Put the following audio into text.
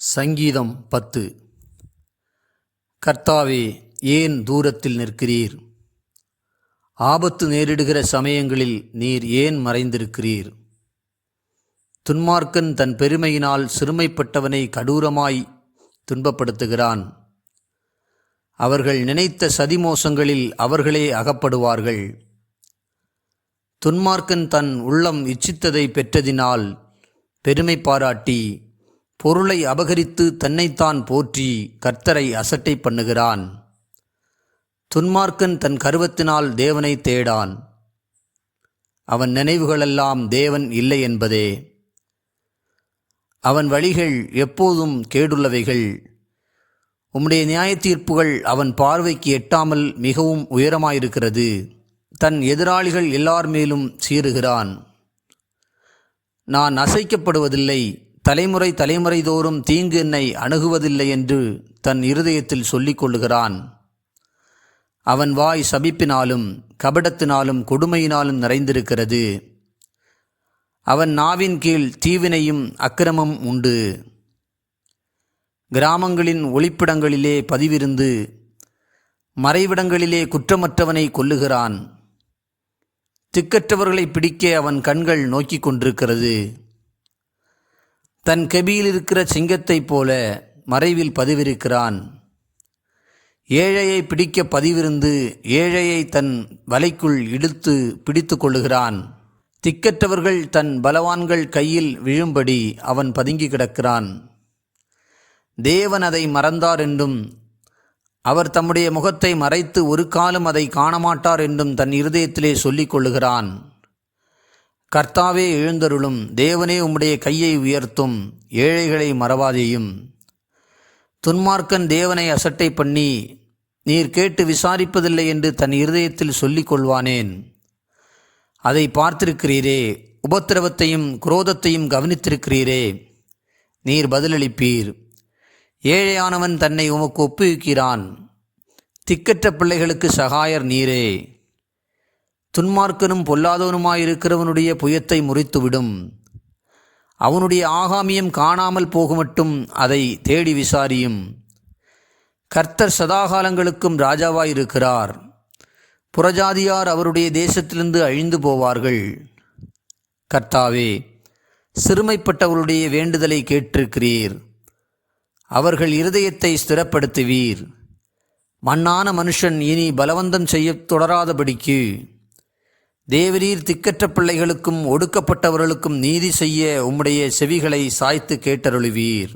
சங்கீதம் 10. கர்த்தாவே, ஏன் தூரத்தில் நிற்கிறீர்? ஆபத்து நேரிடுகிற சமயங்களில் நீர் ஏன் மறைந்திருக்கிறீர்? துன்மார்க்கன் தன் பெருமையினால் சிறுமைப்பட்டவனை கடூரமாய் துன்பப்படுத்துகிறான். அவர்கள் நினைத்த சதிமோசங்களில் அவர்களே அகப்படுவார்கள். துன்மார்க்கன் தன் உள்ளம் இச்சித்ததை பெற்றதினால் பெருமை பாராட்டி பொருளை அபகரித்து தன்னைத்தான் போற்றி கர்த்தரை அசட்டை பண்ணுகிறான். துன்மார்க்கன் தன் கர்வத்தினால் தேவனை தேடான். அவன் நினைவுகளெல்லாம் தேவன் இல்லை என்பதே. அவன் வழிகள் எப்போதும் கேடுள்ளவைகள். உம்முடைய நியாயத்தீர்ப்புகள் அவன் பார்வைக்கு எட்டாமல் மிகவும் உயரமாயிருக்கிறது. தன் எதிராளிகள் எல்லார் மேலும் சீறுகிறான். நான் அசைக்கப்படுவதில்லை, தலைமுறை தலைமுறை தோறும் தீங்கு என்னை அணுகுவதில்லை என்று தன் இருதயத்தில் சொல்லிக் கொள்ளுகிறான். அவன் வாய் சபிப்பினாலும் கபடத்தினாலும் கொடுமையினாலும் நிறைந்திருக்கிறது. அவன் நாவின் கீழ் தீவினையும் அக்கிரமம் உண்டு. கிராமங்களின் ஒளிப்பிடங்களிலே பதிவிருந்து மறைவிடங்களிலே குற்றமற்றவனை கொல்லுகிறான். திக்கற்றவர்களை பிடிக்க அவன் கண்கள் நோக்கிக் கொண்டிருக்கிறது. தன் கெபியில் இருக்கிற சிங்கத்தைப் போல மறைவில் பதிவிருக்கிறான். ஏழையை பிடிக்க பதிவிருந்து ஏழையை தன் வலைக்குள் இழுத்து பிடித்து கொள்ளுகிறான். திக்கற்றவர்கள் தன் பலவான்கள் கையில் விழும்படி அவன் பதுங்கி கிடக்கிறான். தேவன் அதை மறந்தார் என்றும் அவர் தம்முடைய முகத்தை மறைத்து ஒரு காலம் அதை காணமாட்டார் என்றும் தன் இருதயத்திலே சொல்லிக் கொள்ளுகிறான். கர்த்தாவே, எழுந்தருளும். தேவனே, உம்முடைய கையை உயர்த்தும். ஏழைகளை மறவாதேயும். துன்மார்க்கன் தேவனை அசட்டை பண்ணி நீர் கேட்டு விசாரிப்பதில்லை என்று தன் இருதயத்தில் சொல்லிக் கொள்வானேன்? அதை பார்த்திருக்கிறீரே, உபத்திரவத்தையும் குரோதத்தையும் கவனித்திருக்கிறீரே. நீர் பதிலளிப்பீர். ஏழையானவன் தன்னை உமக்கு ஒப்புவிக்கிறான். திக்கற்ற பிள்ளைகளுக்கு சகாயர் நீரே. துன்மார்க்கனும் பொல்லாதவனுமாயிருக்கிறவனுடைய புயத்தை முறித்துவிடும். அவனுடைய ஆகாமியம் காணாமல் போகுமட்டும் அதை தேடி விசாரியும். கர்த்தர் சதாகாலங்களுக்கும் ராஜாவாயிருக்கிறார். புறஜாதியார் அவருடைய தேசத்திலிருந்து அழிந்து போவார்கள். கர்த்தாவே, சிறுமைப்பட்டவர்களுடைய வேண்டுதலை கேட்டிருக்கிறீர். அவர்கள் இருதயத்தை ஸ்திரப்படுத்துவீர். மண்ணான மனுஷன் இனி பலவந்தம் செய்ய தொடராதபடிக்கு தேவரீர் திக்கற்ற பிள்ளைகளுக்கும் ஒடுக்கப்பட்டவர்களுக்கும் நீதி செய்ய உம்முடைய செவிகளை சாய்த்து கேட்டருளுவீர்.